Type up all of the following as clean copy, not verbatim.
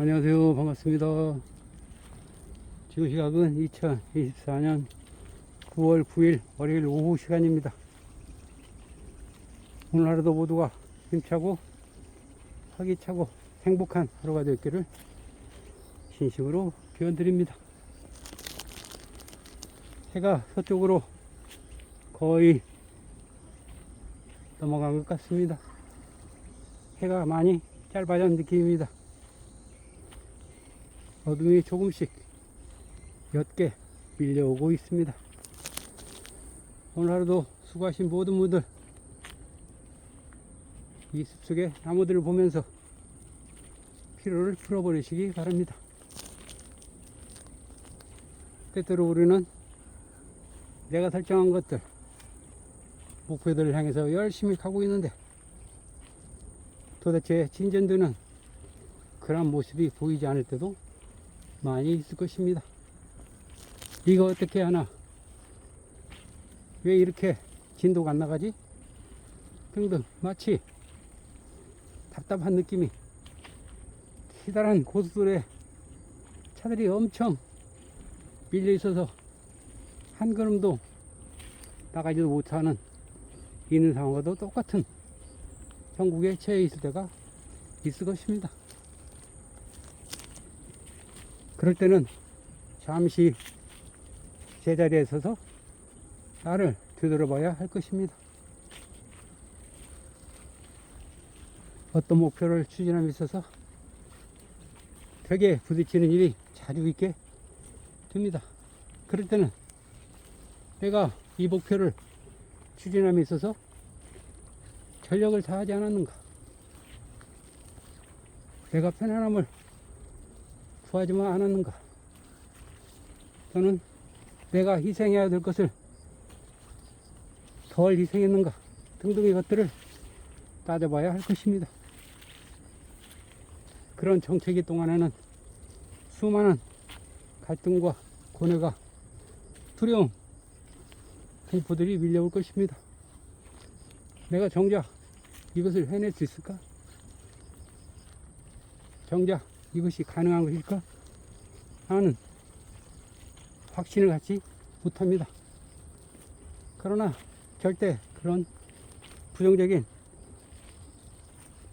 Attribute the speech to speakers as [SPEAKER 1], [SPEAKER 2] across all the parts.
[SPEAKER 1] 안녕하세요. 반갑습니다. 지금 시각은 2024년 9월 9일 월요일 오후 시간입니다. 오늘 하루도 모두가 힘차고 활기차고 행복한 하루가 되었기를 진심으로 기원드립니다. 해가 서쪽으로 거의 넘어간 것 같습니다. 해가 많이 짧아진 느낌입니다. 어둠이 조금씩 옅게 밀려오고 있습니다. 오늘 하루도 수고하신 모든 분들, 이 숲속의 나무들을 보면서 피로를 풀어버리시기 바랍니다. 때때로 우리는 내가 설정한 것들, 목표들을 향해서 열심히 가고 있는데 도대체 진전되는 그런 모습이 보이지 않을 때도 많이 있을 것입니다. 이거 어떻게 하나? 왜 이렇게 진도가 안 나가지? 등등 마치 답답한 느낌이, 기다란 고속도로에 차들이 엄청 밀려 있어서 한 걸음도 나가지도 못하는 있는 상황과도 똑같은 형국에 처해 있을 때가 있을 것입니다. 그럴 때는 잠시 제자리에 서서 나를 되돌아봐야 할 것입니다. 어떤 목표를 추진함에 있어서 벽에 부딪히는 일이 자주 있게 됩니다. 그럴 때는 내가 이 목표를 추진함에 있어서 전력을 다하지 않았는가? 내가 편안함을 구하지만 않았는가? 또는 내가 희생해야 될 것을 덜 희생했는가? 등등의 것들을 따져봐야 할 것입니다. 그런 정체기 동안에는 수많은 갈등과 고뇌가, 두려움, 공포들이 밀려올 것입니다. 내가 정작 이것을 해낼 수 있을까? 정작 이것이 가능한 것일까? 하는 확신을 갖지 못합니다. 그러나 절대 그런 부정적인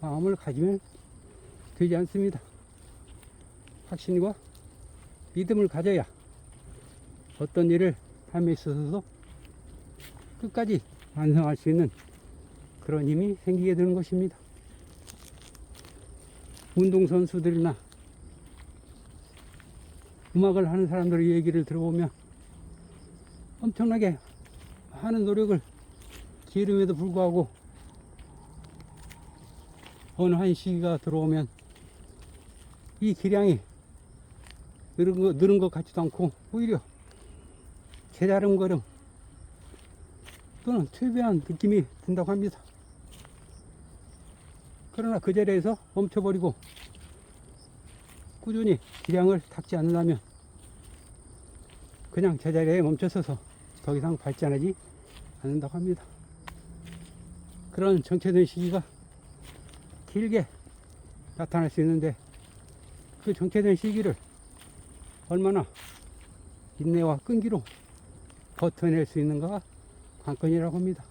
[SPEAKER 1] 마음을 가지면 되지 않습니다. 확신과 믿음을 가져야 어떤 일을 함에 있어서도 끝까지 완성할 수 있는 그런 힘이 생기게 되는 것입니다. 운동선수들이나 음악을 하는 사람들의 얘기를 들어보면 엄청나게 많은 노력을 기울임에도 불구하고 어느 한 시기가 들어오면 이 기량이 늘은 것 같지도 않고 오히려 게다름거림 또는 퇴배한 느낌이 든다고 합니다. 그러나 그 자리에서 멈춰버리고 꾸준히 기량을 닦지 않는다면 그냥 제자리에 멈춰서서 더 이상 발전하지 않는다고 합니다. 그런 정체된 시기가 길게 나타날 수 있는데 그 정체된 시기를 얼마나 인내와 끈기로 버텨낼 수 있는가가 관건이라고 합니다.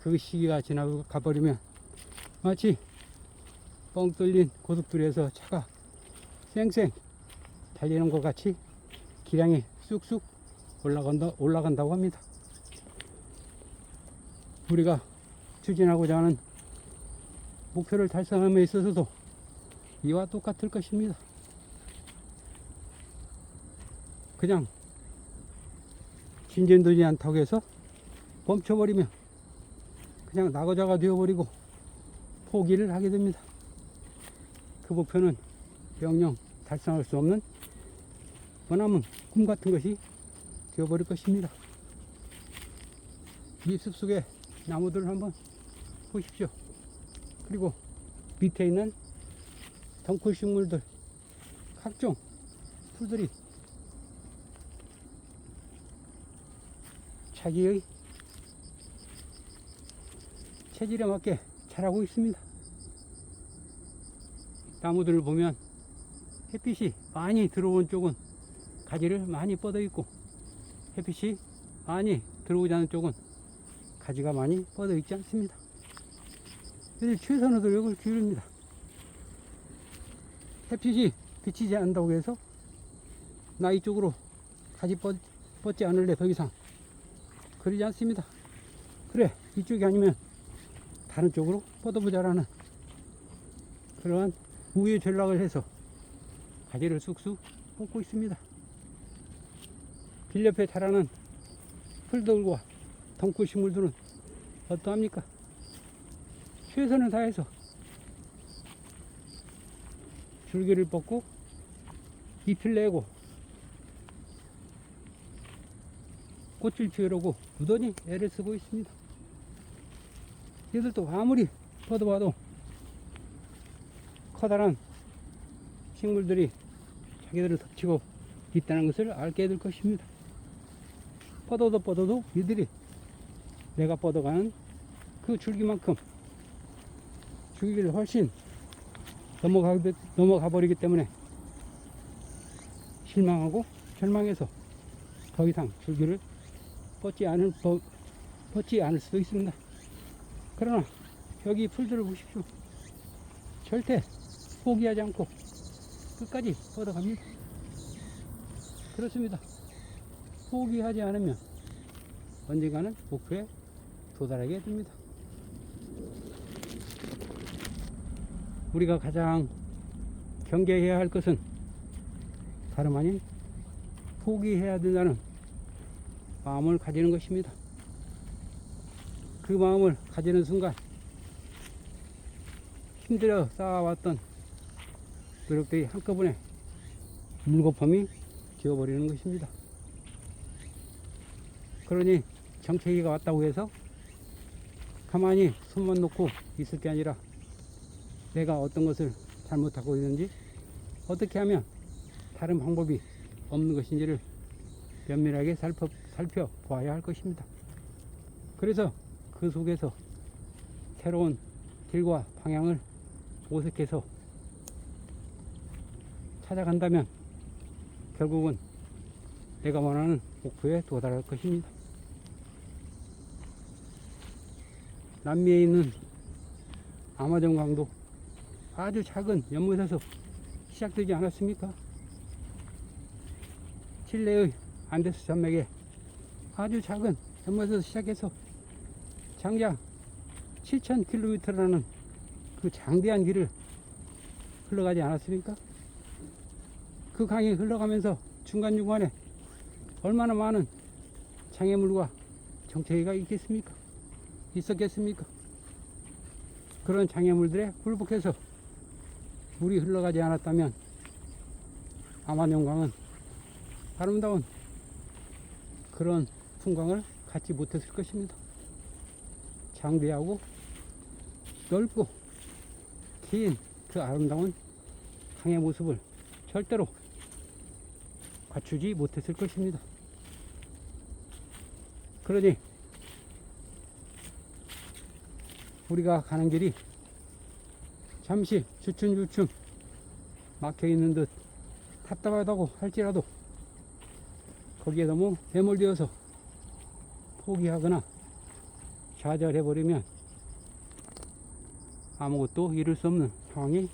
[SPEAKER 1] 그 시기가 지나고 가버리면 마치 뻥 뚫린 고속도로에서 차가 쌩쌩 달리는 것 같이 기량이 쑥쑥 올라간다고 합니다. 우리가 추진하고자 하는 목표를 달성함에 있어서도 이와 똑같을 것입니다. 그냥 진전되지 않다고 해서 멈춰버리면 그냥 낙오자가 되어버리고 포기를 하게 됩니다. 그 목표는 영영 달성할 수 없는 머나먼 꿈 같은 것이 되어버릴 것입니다. 이 숲속의 나무들을 한번 보십시오. 그리고 밑에 있는 덩쿨 식물들, 각종 풀들이 자기의 체질에 맞게 자라고 있습니다. 나무들을 보면 햇빛이 많이 들어온 쪽은 가지를 많이 뻗어 있고, 햇빛이 많이 들어오지 않은 쪽은 가지가 많이 뻗어 있지 않습니다. 그래서 최선의 노력을 기울입니다. 햇빛이 비치지 않는다고 해서 나 이쪽으로 가지 뻗지 않을래 더 이상 그러지 않습니다. 그래, 이쪽이 아니면 다른 쪽으로 뻗어보자라는 그러한 우회 전략을 해서 가지를 쑥쑥 뻗고 있습니다. 길 옆에 자라는 풀들과 덩굴 식물들은 어떠합니까? 최선을 다해서 줄기를 뻗고 잎을 내고 꽃을 피우려고 무던히 애를 쓰고 있습니다. 얘들도 아무리 뻗어봐도 커다란 식물들이 자기들을 덮치고 있다는 것을 알게 될 것입니다. 뻗어도 이들이 내가 뻗어가는 그 줄기만큼 줄기를 훨씬 넘어가 버리기 때문에 실망하고 절망해서 더 이상 줄기를 뻗지 않을 수도 있습니다. 그러나 여기 풀들을 보십시오. 절대 포기하지 않고 끝까지 뻗어갑니다. 그렇습니다. 포기하지 않으면 언젠가는 목표에 도달하게 됩니다. 우리가 가장 경계해야 할 것은 다름 아닌 포기해야 된다는 마음을 가지는 것입니다. 그 마음을 가지는 순간 힘들어 쌓아왔던 노력들이 한꺼번에 물거품이 되어버리는 것입니다. 그러니 정체기가 왔다고 해서 가만히 손만 놓고 있을 게 아니라 내가 어떤 것을 잘못하고 있는지, 어떻게 하면 다른 방법이 없는 것인지를 면밀하게 살펴보아야 할 것입니다. 그래서 그 속에서 새로운 길과 방향을 모색해서 찾아간다면 결국은 내가 원하는 목표에 도달할 것입니다. 남미에 있는 아마존 강도 아주 작은 연못에서 시작되지 않았습니까? 칠레의 안데스 산맥에 아주 작은 연못에서 시작해서 장장 7,000km라는 그 장대한 길을 흘러가지 않았습니까? 그 강이 흘러가면서 중간중간에 얼마나 많은 장애물과 정체기가 있었겠습니까? 그런 장애물들에 굴복해서 물이 흘러가지 않았다면 아마존 강은 아름다운 그런 풍광을 갖지 못했을 것입니다. 장대하고 넓고 긴 그 아름다운 강의 모습을 절대로 갖추지 못했을 것입니다. 그러니 우리가 가는 길이 잠시 주춤주춤 막혀있는 듯 답답하다고 할지라도 거기에 너무 매몰되어서 포기하거나 좌절해버리면 아무것도 이룰 수 없는 상황이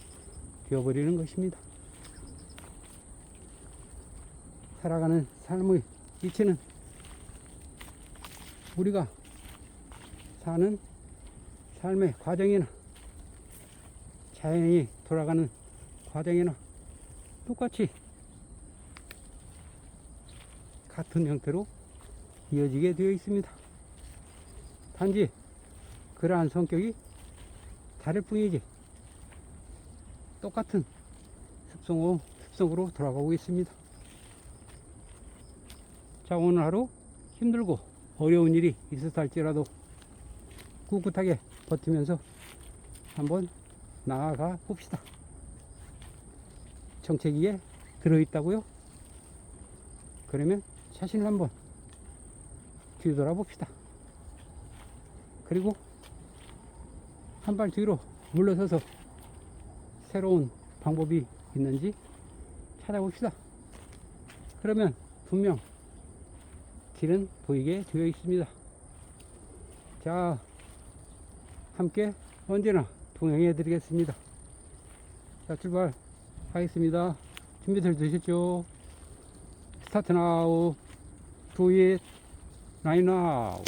[SPEAKER 1] 되어버리는 것입니다. 살아가는 삶의 이치는 우리가 사는 삶의 과정이나 자연이 돌아가는 과정이나 똑같이 같은 형태로 이어지게 되어 있습니다. 단지 그러한 성격이 다를 뿐이지 똑같은 습성으로 돌아가고 있습니다. 자, 오늘 하루 힘들고 어려운 일이 있었다 할지라도 꿋꿋하게 버티면서 한번 나아가 봅시다. 정체기에 들어있다고요? 그러면 자신을 한번 뒤돌아 봅시다. 그리고 한 발 뒤로 물러서서 새로운 방법이 있는지 찾아봅시다. 그러면 분명 길은 보이게 되어 있습니다. 자, 함께 언제나 동행해 드리겠습니다. 자, 출발하겠습니다. 준비들 되셨죠? 스타트 나우. Do it right now.